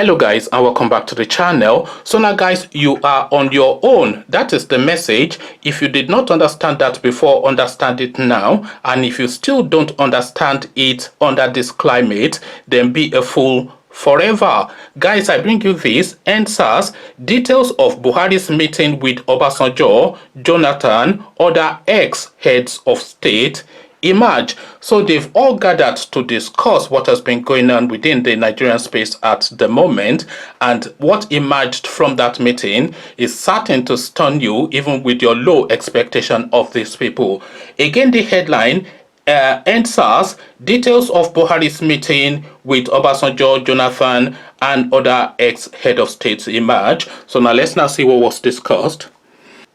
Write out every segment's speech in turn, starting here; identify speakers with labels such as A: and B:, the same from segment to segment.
A: Hello guys, and welcome back to the channel. So now guys, you are on your own. That is the message. If you did not understand that before, understand it now. And if you still don't understand it under this climate, then be a fool forever. Guys, I bring you this NSAS details of Buhari's meeting with Obasanjo, Jonathan, other ex-heads of state emerge. So they've all gathered to discuss what has been going on within the Nigerian space at the moment, and what emerged from that meeting is certain to stun you even with your low expectation of these people. Again, the headline, NSAS details of Buhari's meeting with Obasanjo, Jonathan, and other ex-head of states emerge. So now let's now see what was discussed.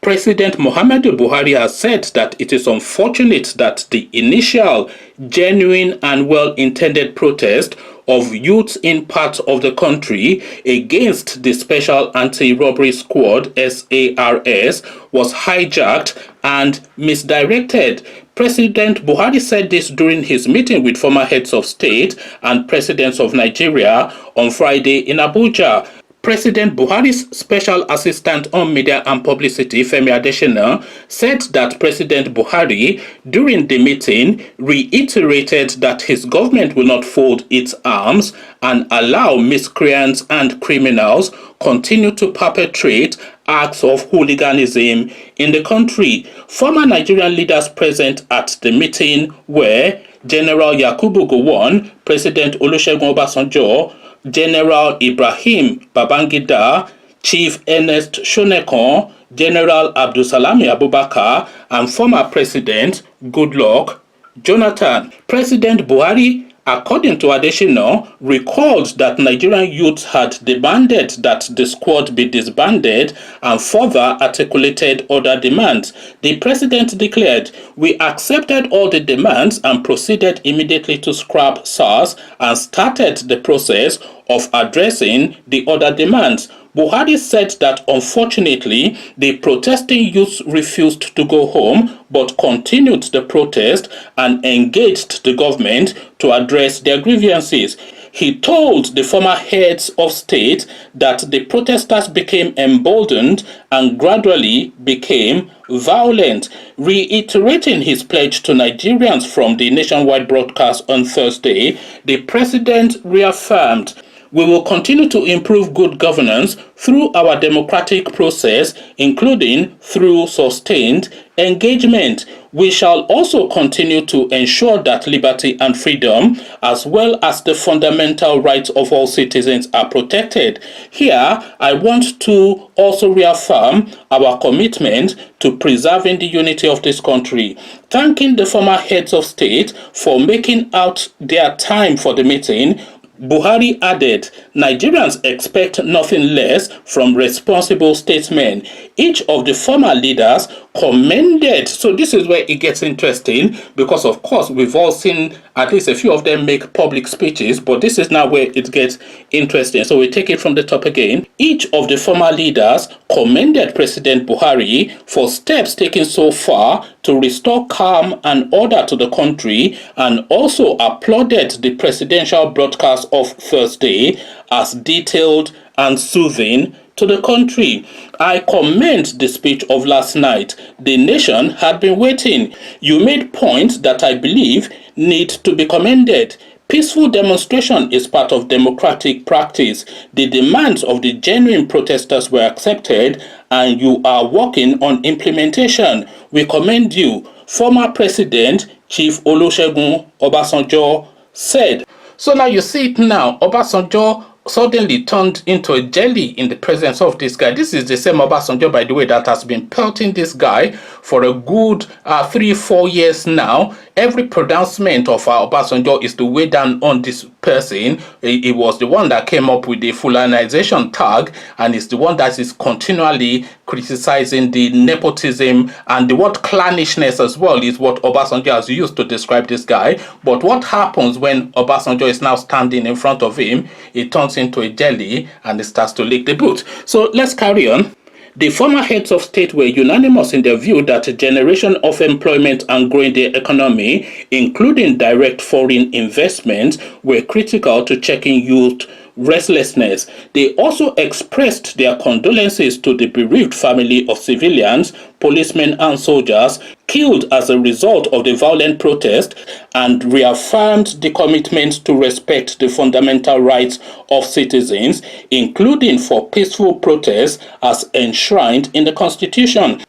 A: President Muhammadu Buhari has said that it is unfortunate that the initial, genuine and well-intended protest of youths in parts of the country against the Special Anti-Robbery Squad (SARS) was hijacked and misdirected. President Buhari said this during his meeting with former heads of state and presidents of Nigeria on Friday in Abuja. President Buhari's Special Assistant on Media and Publicity, Femi Adesina, said that President Buhari, during the meeting, reiterated that his government will not fold its arms and allow miscreants and criminals continue to perpetrate acts of hooliganism in the country. Former Nigerian leaders present at the meeting were General Yakubu Gowon, President Olusegun Obasanjo, General Ibrahim Babangida, Chief Ernest Shonekan, General Abdulsalami Abubakar, and former President Goodluck Jonathan. President Buhari, according to Adesina, recalled that Nigerian youths had demanded that the squad be disbanded and further articulated other demands. The president declared, "We accepted all the demands and proceeded immediately to scrap SARS and started the process of addressing the other demands." Buhari said that unfortunately, the protesting youths refused to go home but continued the protest and engaged the government to address their grievances. He told the former heads of state that the protesters became emboldened and gradually became violent. Reiterating his pledge to Nigerians from the nationwide broadcast on Thursday, the president reaffirmed, "We will continue to improve good governance through our democratic process, including through sustained engagement. We shall also continue to ensure that liberty and freedom, as well as the fundamental rights of all citizens, are protected." Here, I want to also reaffirm our commitment to preserving the unity of this country. Thanking the former heads of state for making out their time for the meeting, Buhari added, "Nigerians expect nothing less from responsible statesmen." Each of the former leaders commended. So this is where it gets interesting, because of course we've all seen at least a few of them make public speeches, but this is now where it gets interesting. So we take it from the top again. Each of the former leaders commended President Buhari for steps taken so far to restore calm and order to the country, and also applauded the presidential broadcast of Thursday as detailed and soothing to the country. "I commend the speech of last night. The nation had been waiting. You made points that I believe need to be commended. Peaceful demonstration is part of democratic practice. The demands of the genuine protesters were accepted, and you are working on implementation. We commend you," former President Chief Olusegun Obasanjo said. So now you see it now. Obasanjo suddenly turned into a jelly in the presence of this guy. This is the same Obasanjo, by the way, that has been pelting this guy for a good 3-4 years now. Every pronouncement of Obasanjo is to weigh down on this person. He was the one that came up with the Fulanization tag, and is the one that is continually criticizing the nepotism, and the word clannishness as well is what Obasanjo has used to describe this guy. But what happens when Obasanjo is now standing in front of him? It turns into a jelly and it starts to lick the boot. So let's carry on. The former heads of state were unanimous in their view that a generation of employment and growing the economy, including direct foreign investments, were critical to checking youth restlessness. They also expressed their condolences to the bereaved family of civilians, policemen and soldiers killed as a result of the violent protest, and reaffirmed the commitment to respect the fundamental rights of citizens, including for peaceful protests as enshrined in the Constitution.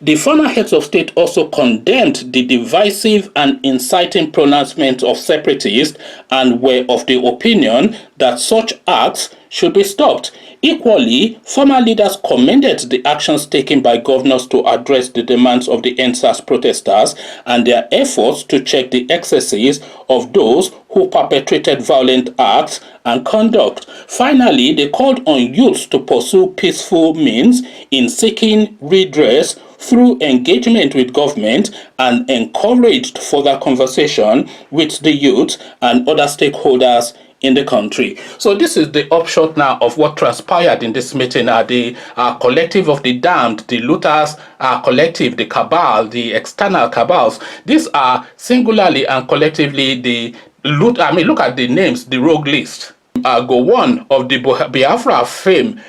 A: The former heads of state also condemned the divisive and inciting pronouncements of separatists and were of the opinion that such acts should be stopped. Equally, former leaders commended the actions taken by governors to address the demands of the NSAS protesters and their efforts to check the excesses of those who perpetrated violent acts and conduct. Finally, they called on youths to pursue peaceful means in seeking redress through engagement with government and encouraged further conversation with the youth and other stakeholders in the country. So this is the upshot now of what transpired in this meeting. The collective of the damned, the looters collective, the cabal, the external cabals. These are singularly and collectively the loot. I mean, look at the names, the rogue list. Gowon of the Biafra fame,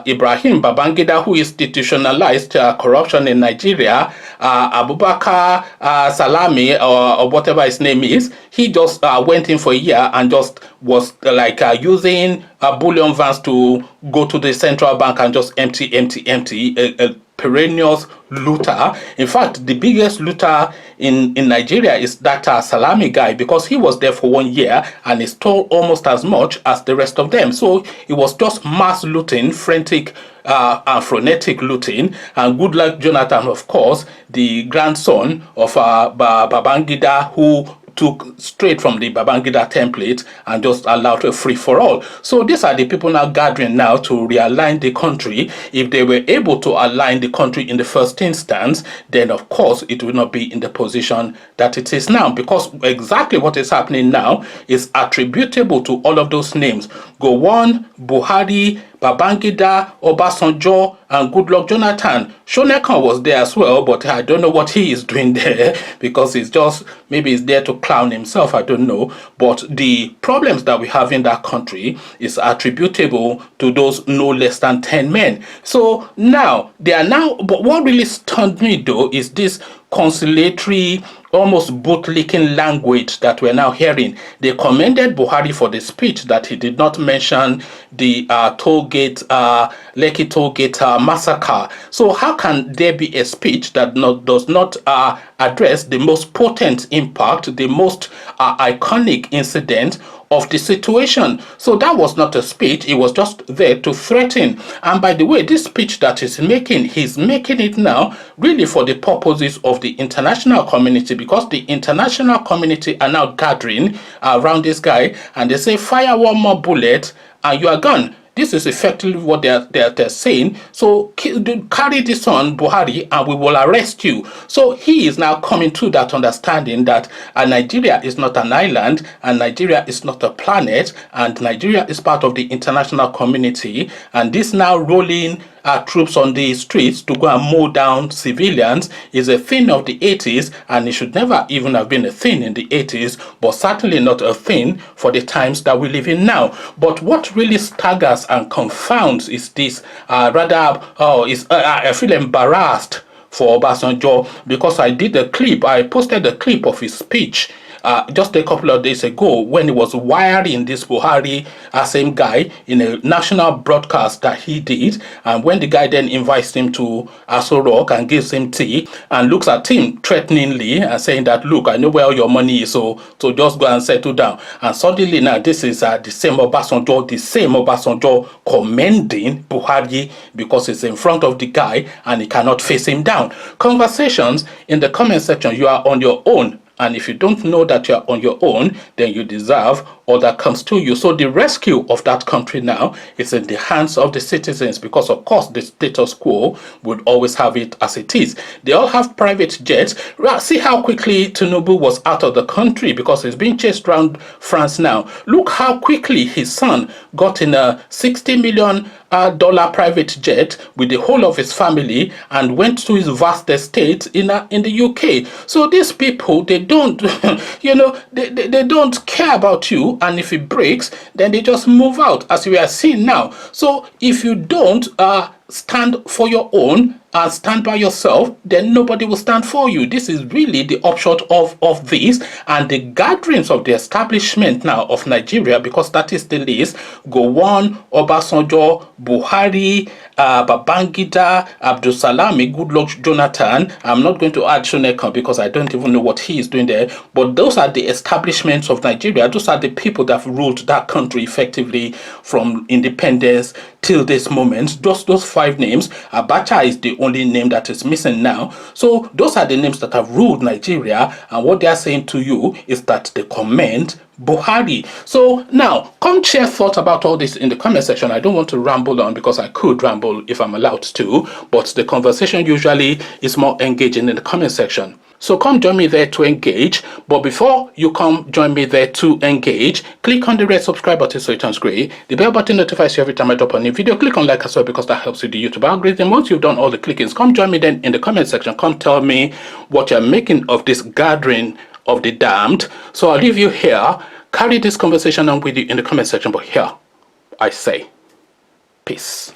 A: Ibrahim Babangida, who institutionalized corruption in Nigeria, Abubakar Salami, or whatever his name is, he just went in for a year and just was using bullion vans to go to the central bank and just empty. Perennial looter. In fact, the biggest looter in Nigeria is that Salami guy, because he was there for 1 year and he stole almost as much as the rest of them. So it was just mass looting, frantic and frenetic looting. And good luck Jonathan, of course, the grandson of Babangida, who took straight from the Babangida template and just allowed a free-for-all. So these are the people now gathering now to realign the country. If they were able to align the country in the first instance, then of course it will not be in the position that it is now, because exactly what is happening now is attributable to all of those names: Gowon, Buhari, Babangida, Obasanjo, and Goodluck Jonathan. Shonekan was there as well, but I don't know what he is doing there, because he's just, maybe he's there to clown himself, I don't know. But the problems that we have in that country is attributable to those no less than 10 men. So now, they are now, but what really stunned me though is this conciliatory, almost bootlicking language that we're now hearing. They commended Buhari for the speech that he did not mention the Lekki toll gate massacre. So how can there be a speech that does not address the most potent impact, the most iconic incident of the situation? So that was not a speech. It was just there to threaten. And by the way, this speech that he's making it now really for the purposes of the international community, because the international community are now gathering around this guy and they say, fire one more bullet and you are gone. This is effectively what they're saying. So carry this on, Buhari, and we will arrest you. So he is now coming to that understanding that Nigeria is not an island, and Nigeria is not a planet, and Nigeria is part of the international community. And this now rolling troops on the streets to go and mow down civilians is a thing of the 80s, and it should never even have been a thing in the 80s, but certainly not a thing for the times that we live in now. But what really staggers and confounds is this, I feel embarrassed for Obasanjo, because I posted a clip of his speech just a couple of days ago when he was wiring this Buhari, same guy, in a national broadcast that he did. And when the guy then invites him to Aso Rock and gives him tea and looks at him threateningly and saying that, look, I know where all your money is, so just go and settle down. And suddenly now this is the same Obasanjo commending Buhari because it's in front of the guy and he cannot face him down. Conversations in the comment section, you are on your own. And if you don't know that you're on your own, then you deserve all that comes to you. So the rescue of that country now is in the hands of the citizens, because of course the status quo would always have it as it is. They all have private jets. See how quickly Tinubu was out of the country because he's being chased around France now. Look how quickly his son got in a $60 million private jet with the whole of his family and went to his vast estate in the UK. So these people, they don't, they don't care about you. And if it breaks, then they just move out, as we are seeing now. So if you don't stand for your own and stand by yourself, then nobody will stand for you. This is really the upshot of this. And the gatherings of the establishment now of Nigeria, because that is the list: Gowon, Obasanjo, Buhari, Babangida, Abdul Salami, Goodluck Jonathan. I'm not going to add Shoneka because I don't even know what he is doing there. But those are the establishments of Nigeria. Those are the people that have ruled that country effectively from independence till this moment. Just those 5 names. Abacha is the only name that is missing now. So those are the names that have ruled Nigeria, and what they are saying to you is that they commend Buhari. So now, come share thoughts about all this in the comment section. I don't want to ramble on because I could ramble if I'm allowed to, but the conversation usually is more engaging in the comment section. So come join me there to engage. But before you come join me there to engage, click on the red subscribe button so it turns gray. The bell button notifies you every time I drop a new video. Click on like as well because that helps with the YouTube algorithm. Once you've done all the clickings, come join me then in the comment section. Come tell me what you're making of this gathering of the damned. So I'll leave you here. Carry this conversation on with you in the comment section. But here I say, peace.